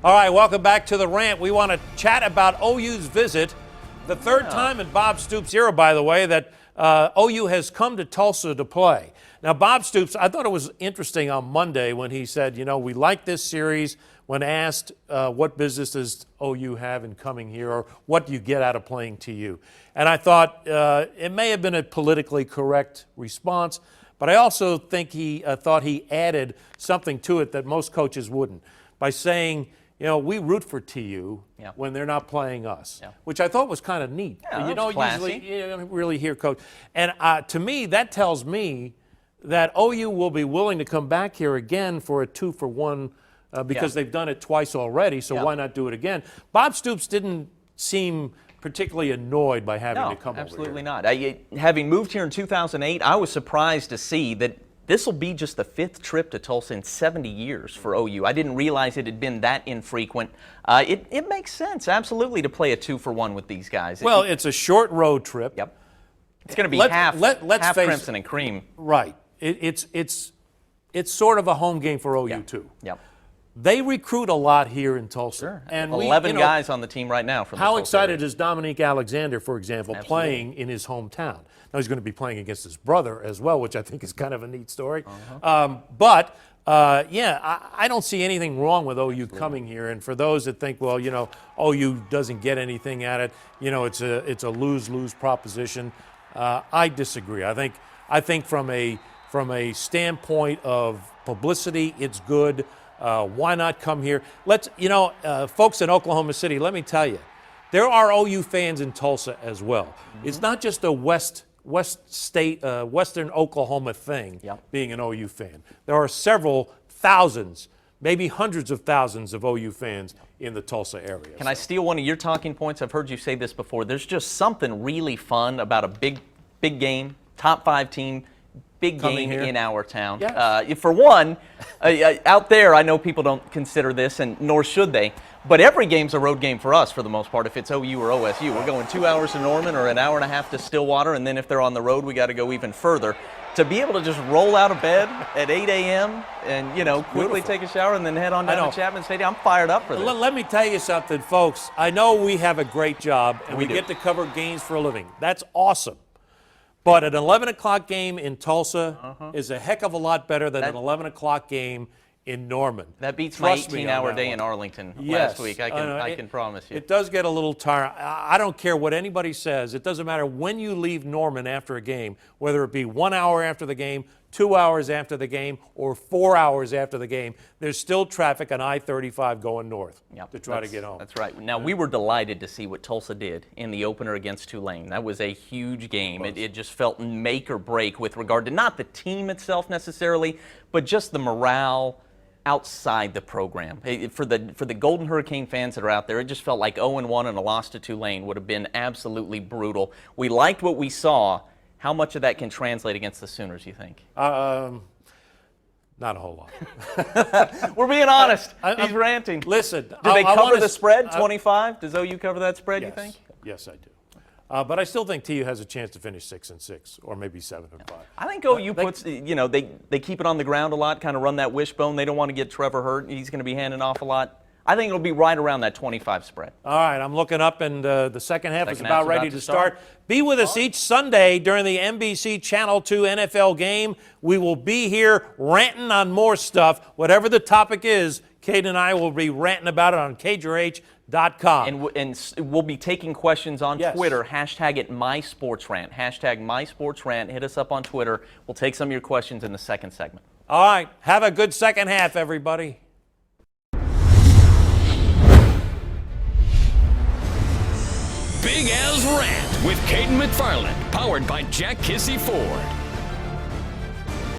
All right, welcome back to the rant. We want to chat about OU's visit. The third time in Bob Stoops' era, by the way, that OU has come to Tulsa to play. Now, Bob Stoops, I thought it was interesting on Monday when he said, you know, we like this series. When asked what business does OU have in coming here, or what do you get out of playing TU? And I thought it may have been a politically correct response, but I also think he thought he added something to it that most coaches wouldn't, by saying, you know, we root for TU when they're not playing us, which I thought was kind of neat. Yeah, you don't classy. usually you don't really hear coach. And to me, that tells me that OU will be willing to come back here again for a 2-for-1 because they've done it twice already, so why not do it again? Bob Stoops didn't seem particularly annoyed by having to come over here. Absolutely not. Having moved here in 2008, I was surprised to see that this will be just the 5th trip to Tulsa in 70 years for OU. I didn't realize it had been that infrequent. It makes sense, absolutely, to play a 2-for-1 with these guys. Well, it's a short road trip. Yep. It's going to be half crimson and cream. Right. It's sort of a home game for OU, too. Yep. They recruit a lot here in Tulsa. Sure. And 11 guys on the team right now. From how the excited area. is Dominique Alexander, for example, playing in his hometown? Now he's going to be playing against his brother as well, which I think is kind of a neat story. I don't see anything wrong with OU coming here. And for those that think, well, you know, OU doesn't get anything at it, you know, it's a lose-lose proposition. I disagree. I think from a standpoint of publicity, it's good. Why not come here? Folks in Oklahoma City, let me tell you, there are OU fans in Tulsa as well. Mm-hmm. It's not just a Western Oklahoma thing, being an OU fan. There are several thousands, maybe hundreds of thousands of OU fans in the Tulsa area. Can I steal one of your talking points? I've heard you say this before. There's just something really fun about a big game, top 5 team, big game in our town. Yes. For one, out there, I know people don't consider this, and nor should they, but every game's a road game for us for the most part, if it's OU or OSU. We're going 2 hours to Norman or an hour and a half to Stillwater, and then if they're on the road, we got to go even further. To be able to just roll out of bed at 8 a.m. and, you know, quickly take a shower and then head on down to Chapman Stadium, I'm fired up for this. Let me tell you something, folks. I know we have a great job, and we get to cover games for a living. That's awesome. But an 11 o'clock game in Tulsa is a heck of a lot better than an 11 o'clock game in Norman. That beats my 18-hour day in Arlington last week. I can promise you. It does get a little tiring. I don't care what anybody says. It doesn't matter when you leave Norman after a game, whether it be 1 hour after the game, 2 hours after the game, or 4 hours after the game. There's still traffic on I-35 going north to try to get home. That's right. Now, we were delighted to see what Tulsa did in the opener against Tulane. That was a huge game. It just felt make or break with regard to not the team itself necessarily, but just the morale outside the program. For the Golden Hurricane fans that are out there, it just felt like 0-1 and a loss to Tulane would have been absolutely brutal. We liked what we saw. How much of that can translate against the Sooners, you think? Not a whole lot. We're being honest. He's ranting. Listen. Do they cover the spread, 25? Does OU cover that spread, you think? Yes, I do. But I still think TU has a chance to finish 6-6, or maybe 7-5. I think OU puts, they keep it on the ground a lot, kind of run that wishbone. They don't want to get Trevor hurt. He's going to be handing off a lot. I think it'll be right around that 25 spread. All right, I'm looking up, and the second half is about ready to start. Be with us each Sunday during the NBC Channel 2 NFL game. We will be here ranting on more stuff. Whatever the topic is, Cayden and I will be ranting about it on KJRH.com. And we'll be taking questions on Twitter. Hashtag it MySportsRant. Hashtag MySportsRant. Hit us up on Twitter. We'll take some of your questions in the second segment. All right, have a good second half, everybody. Big Al's Rant with Cayden McFarland, powered by Jack Kissy Ford.